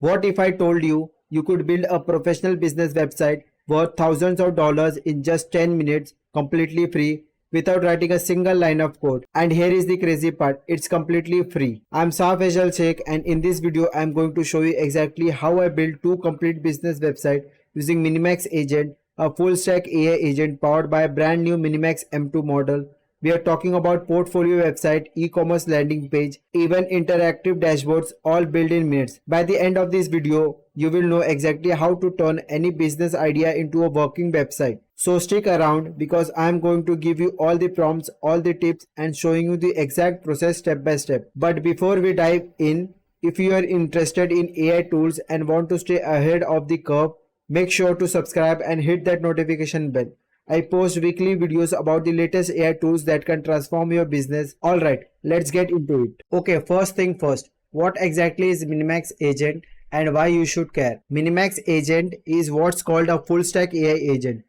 What if I told you you could build a professional business website worth thousands of dollars in just 10 minutes, completely free, without writing a single line of code? And here is the crazy part, it's completely free. I'm Saif Faisal Sheikh, and in this video I'm going to show you exactly how I built two complete business websites using MiniMax Agent, a full stack AI agent powered by a brand new MiniMax M2 model. We are talking about portfolio website, e-commerce landing page, even interactive dashboards, all built in minutes. By the end of this video, you will know exactly how to turn any business idea into a working website. So stick around because I am going to give you all the prompts, all the tips and showing you the exact process step by step. But before we dive in, if you are interested in AI tools and want to stay ahead of the curve, make sure to subscribe and hit that notification bell. I post weekly videos about the latest AI tools that can transform your business. Alright, let's get into it. Okay, first thing first. What exactly is MiniMax Agent and why you should care? MiniMax Agent is what's called a full stack AI agent.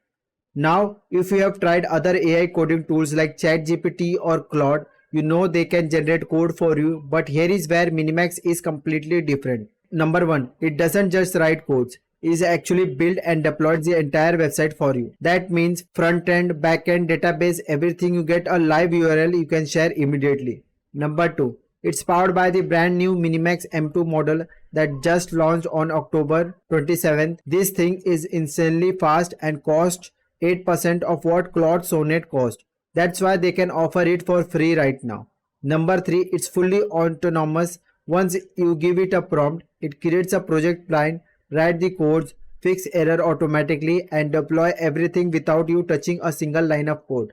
Now, if you have tried other AI coding tools like ChatGPT or Claude, you know they can generate code for you, but here is where MiniMax is completely different. Number one, it doesn't just write codes. It is actually built and deploys the entire website for you. That means front end, back end, database, everything. You get a live URL you can share immediately. Number two, it's powered by the brand new MiniMax M2 model that just launched on October 27th. This thing is insanely fast and costs 8% of what Claude Sonnet cost. That's why they can offer it for free right now. Number three, it's fully autonomous. Once you give it a prompt, it creates a project plan, write the codes, fix error automatically and deploy everything without you touching a single line of code.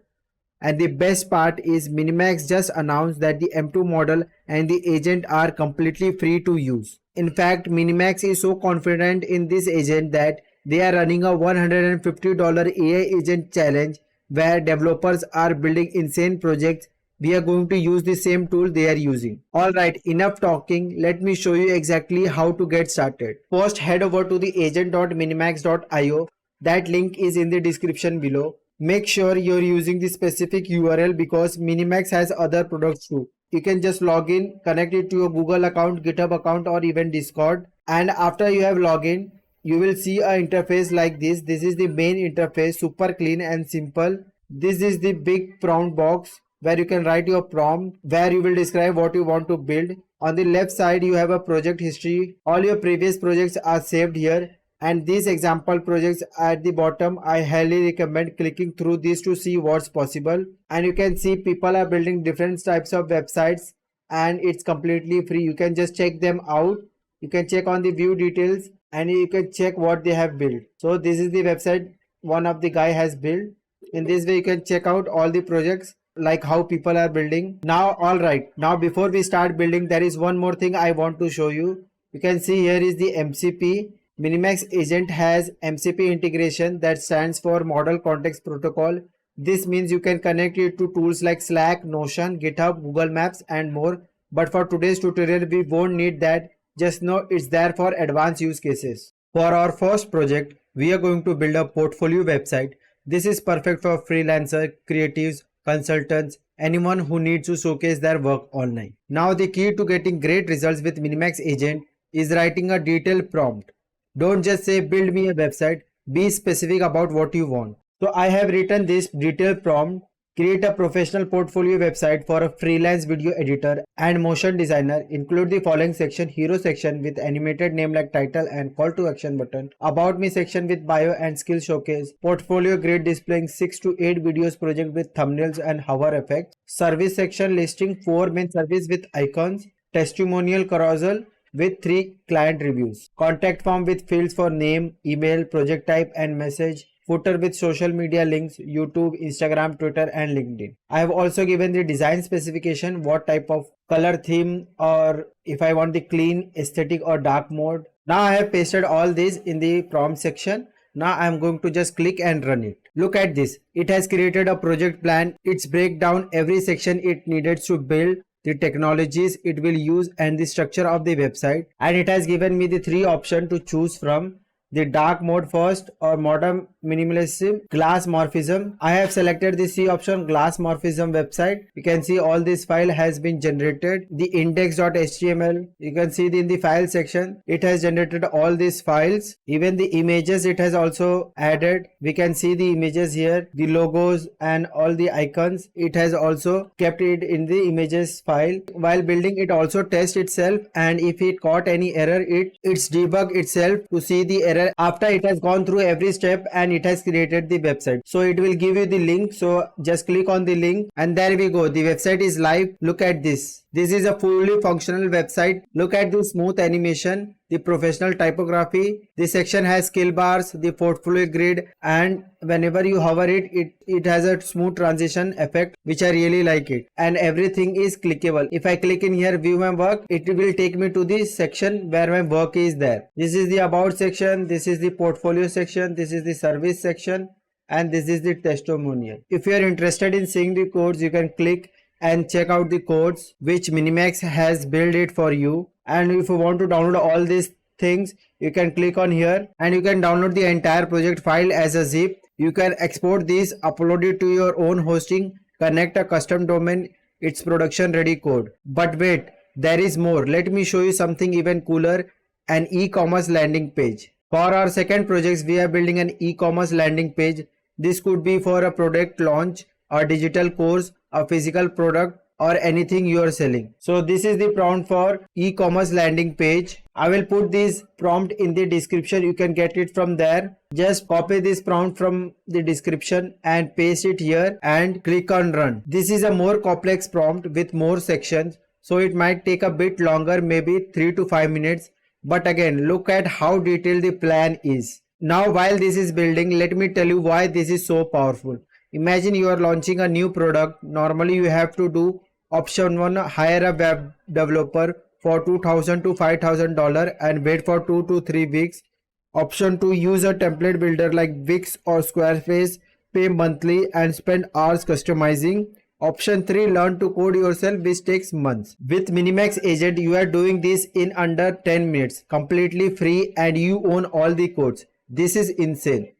And the best part is MiniMax just announced that the M2 model and the agent are completely free to use. In fact, MiniMax is so confident in this agent that they are running a $150 AI agent challenge where developers are building insane projects. We are going to use the same tool they are using. Alright, enough talking. Let me show you exactly how to get started. First, head over to the agent.minimax.io. That link is in the description below. Make sure you're using the specific URL because MiniMax has other products too. You can just log in, connect it to your Google account, GitHub account or even Discord. And after you have logged in, you will see an interface like this. This is the main interface, super clean and simple. This is the big prompt box where you can write your prompt, where you will describe what you want to build. On the left side, you have a project history. All your previous projects are saved here. And these example projects at the bottom, I highly recommend clicking through these to see what's possible. And you can see people are building different types of websites and it's completely free. You can just check them out. You can check on the view details and you can check what they have built. So this is the website one of the guy has built. In this way, you can check out all the projects, like how people are building. Now, alright, now before we start building, there is one more thing I want to show you. You can see here is the MCP. MiniMax Agent has MCP integration, that stands for Model Context Protocol. This means you can connect it to tools like Slack, Notion, GitHub, Google Maps and more. But for today's tutorial, we won't need that. Just know it's there for advanced use cases. For our first project, we are going to build a portfolio website. This is perfect for freelancers, creatives, consultants, anyone who needs to showcase their work online. Now the key to getting great results with MiniMax Agent is writing a detailed prompt. Don't just say build me a website, be specific about what you want. So I have written this detailed prompt: create a professional portfolio website for a freelance video editor and motion designer. Include the following section: hero section with animated name like title and call to action button, about me section with bio and skill showcase, portfolio grid displaying 6 to 8 videos project with thumbnails and hover effects, service section listing 4 main service with icons, testimonial carousel with 3 client reviews, contact form with fields for name, email, project type and message, footer with social media links, YouTube, Instagram, Twitter and LinkedIn. I have also given the design specification, what type of color theme, or if I want the clean, aesthetic or dark mode. Now I have pasted all this in the prompt section. Now I am going to just click and run it. Look at this. It has created a project plan. It's break down every section it needed to build, the technologies it will use and the structure of the website. And it has given me the 3 options to choose from. the dark mode first or modern minimalism, glass morphism. I have selected the C option, glass morphism website. You can see all this file has been generated. The index.html, you can see in the file section, it has generated all these files. Even the images it has also added. We can see the images here, the logos and all the icons. It has also kept it in the images file. While building, it also tests itself, and if it caught any error, it's debug itself to see the error after it has gone through every step and it has created the website. So it will give you the link, so just click on the link and there we go, the website is live. Look at this. This is a fully functional website. Look at the smooth animation, the professional typography. The section has skill bars, the portfolio grid, and whenever you hover it has a smooth transition effect, which I really like it. And everything is clickable. If I click in here, view my work, it will take me to the section where my work is there. This is the about section, this is the portfolio section, this is the service section, and this is the testimonial. If you are interested in seeing the codes, you can click and check out the codes which MiniMax has built it for you. And if you want to download all these things, you can click on here and you can download the entire project file as a zip. You can export this, upload it to your own hosting, connect a custom domain, it's production ready code. But wait, there is more. Let me show you something even cooler, an e-commerce landing page. For our second project, we are building an e-commerce landing page. This could be for a product launch, a digital course, a physical product, or anything you are selling. So this is the prompt for e-commerce landing page. I will put this prompt in the description. You can get it from there. Just copy this prompt from the description and paste it here and click on run. This is a more complex prompt with more sections, so it might take a bit longer, maybe 3 to 5 minutes. But again, look at how detailed the plan is. Now while this is building, let me tell you why this is so powerful. Imagine you are launching a new product. Normally you have to do option 1, hire a web developer for $2,000 to $5,000 and wait for 2 to 3 weeks. Option 2, use a template builder like Wix or Squarespace, pay monthly and spend hours customizing. Option 3, learn to code yourself, which takes months. With MiniMax Agent, you are doing this in under 10 minutes, completely free, and you own all the codes. This is insane.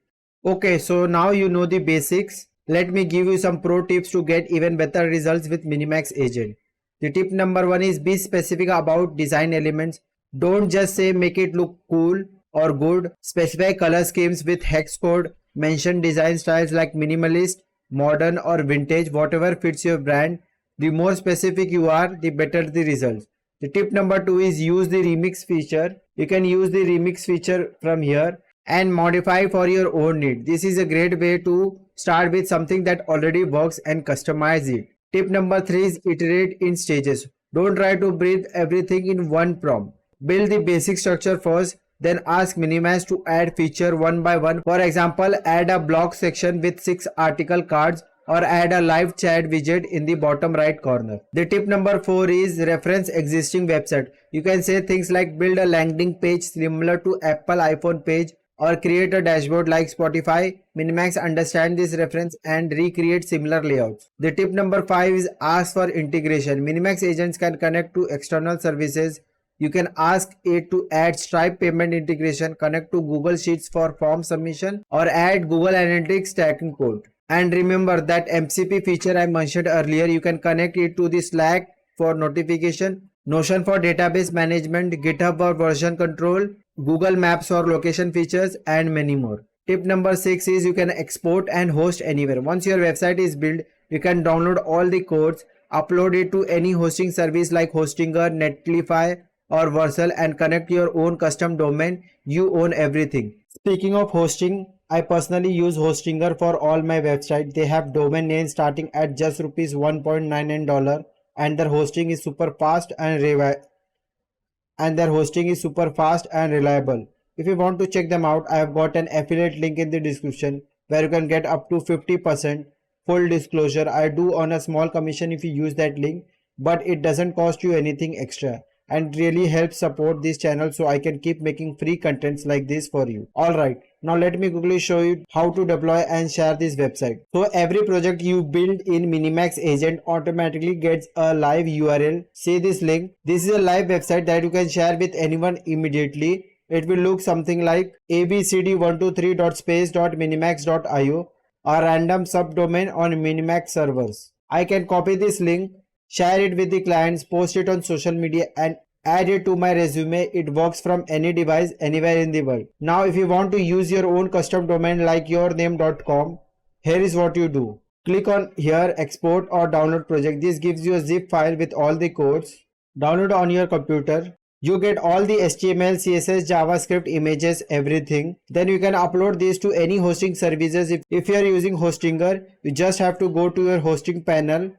Okay, so now you know the basics. Let me give you some pro tips to get even better results with MiniMax Agent. The tip number 1 is be specific about design elements. Don't just say make it look cool or good. Specify color schemes with hex code. Mention design styles like minimalist, modern or vintage, whatever fits your brand. The more specific you are, the better the results. The tip number 2 is use the remix feature. You can use the remix feature from here and modify for your own need. This is a great way to start with something that already works and customize it. Tip number 3 is iterate in stages. Don't try to breathe everything in one prompt. Build the basic structure first, then ask MiniMax to add feature one by one. For example, add a blog section with 6 article cards or add a live chat widget in the bottom right corner. The tip number 4 is reference existing website. You can say things like build a landing page similar to Apple iPhone page or create a dashboard like Spotify. MiniMax understands this reference and recreate similar layouts. The tip number 5 is ask for integration. MiniMax agents can connect to external services. You can ask it to add Stripe payment integration, connect to Google Sheets for form submission, or add Google Analytics tracking code. And remember that MCP feature I mentioned earlier, you can connect it to the Slack for notification, Notion for database management, GitHub for version control, Google Maps for location features, and many more. Tip number 6 is you can export and host anywhere. Once your website is built, you can download all the codes, upload it to any hosting service like Hostinger, Netlify, or Vercel and connect your own custom domain. You own everything. Speaking of hosting, I personally use Hostinger for all my websites. They have domain names starting at just rupees $1.99 and their hosting is super fast and reliable. If you want to check them out, I have got an affiliate link in the description where you can get up to 50%. Full disclosure, I do earn a small commission if you use that link, but it doesn't cost you anything extra and really helps support this channel so I can keep making free contents like this for you. Alright, now let me quickly show you how to deploy and share this website. So every project you build in MiniMax Agent automatically gets a live URL. See this link. This is a live website that you can share with anyone immediately. it will look something like abcd123.space.minimax.io, a random subdomain on Minimax servers. I can copy this link, share it with the clients, post it on social media and add it to my resume. It works from any device anywhere in the world. Now if you want to use your own custom domain like yourname.com, here is what you do. Click on here, export or download project. This gives you a zip file with all the codes. Download on your computer. You get all the HTML, CSS, JavaScript, images, everything. Then you can upload these to any hosting services. If you are using Hostinger, you just have to go to your hosting panel.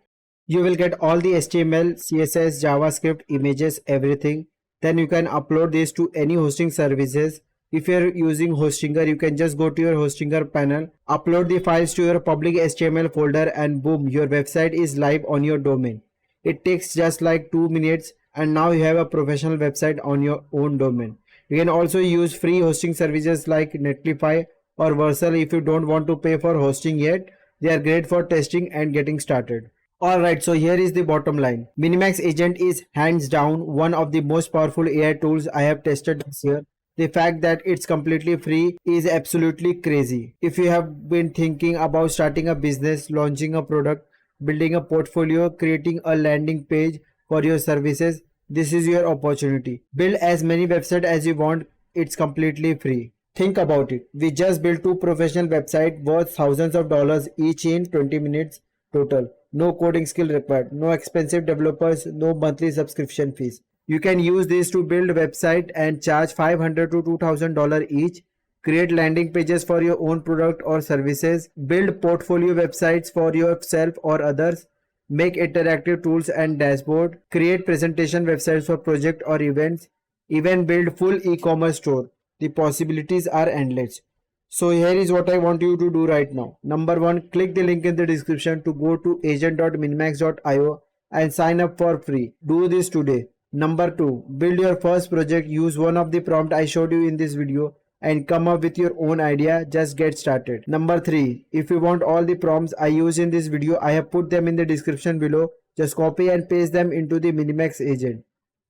You will get all the HTML, CSS, JavaScript, images, everything. Then you can upload this to any hosting services. If you are using Hostinger, you can just go to your Hostinger panel, upload the files to your public HTML folder and boom, your website is live on your domain. It takes just like 2 minutes and now you have a professional website on your own domain. You can also use free hosting services like Netlify or Versal if you don't want to pay for hosting yet. They are great for testing and getting started. Alright, so here is the bottom line. MiniMax Agent is hands down one of the most powerful AI tools I have tested this year. The fact that it's completely free is absolutely crazy. If you have been thinking about starting a business, launching a product, building a portfolio, creating a landing page for your services, this is your opportunity. Build as many websites as you want. It's completely free. Think about it. We just built 2 professional websites worth thousands of dollars each in 20 minutes total. No coding skill required, no expensive developers, no monthly subscription fees. You can use this to build a website and charge $500 to $2,000 each. Create landing pages for your own product or services. Build portfolio websites for yourself or others. Make interactive tools and dashboard. Create presentation websites for project or events. Even build full e-commerce store. The possibilities are endless. So here is what I want you to do right now. Number 1, click the link in the description to go to agent.minimax.io and sign up for free. Do this today. Number 2, build your first project. Use one of the prompts I showed you in this video and come up with your own idea. Just get started. Number 3, if you want all the prompts I use in this video, I have put them in the description below. Just copy and paste them into the MiniMax Agent.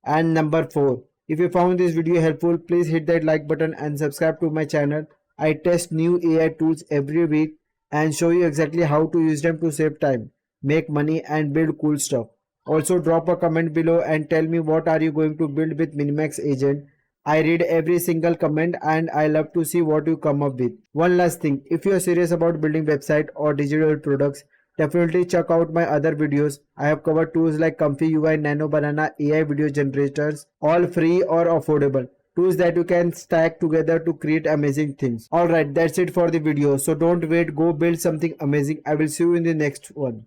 And number 4, if you found this video helpful, please hit that like button and subscribe to my channel. I test new AI tools every week and show you exactly how to use them to save time, make money and build cool stuff. Also drop a comment below and tell me what are you going to build with MiniMax Agent. I read every single comment and I love to see what you come up with. One last thing, if you are serious about building website or digital products, definitely check out my other videos. I have covered tools like Comfy UI, Nano Banana, AI video generators, all free or affordable. Tools that you can stack together to create amazing things. Alright, that's it for the video. So don't wait, go build something amazing. I will see you in the next one.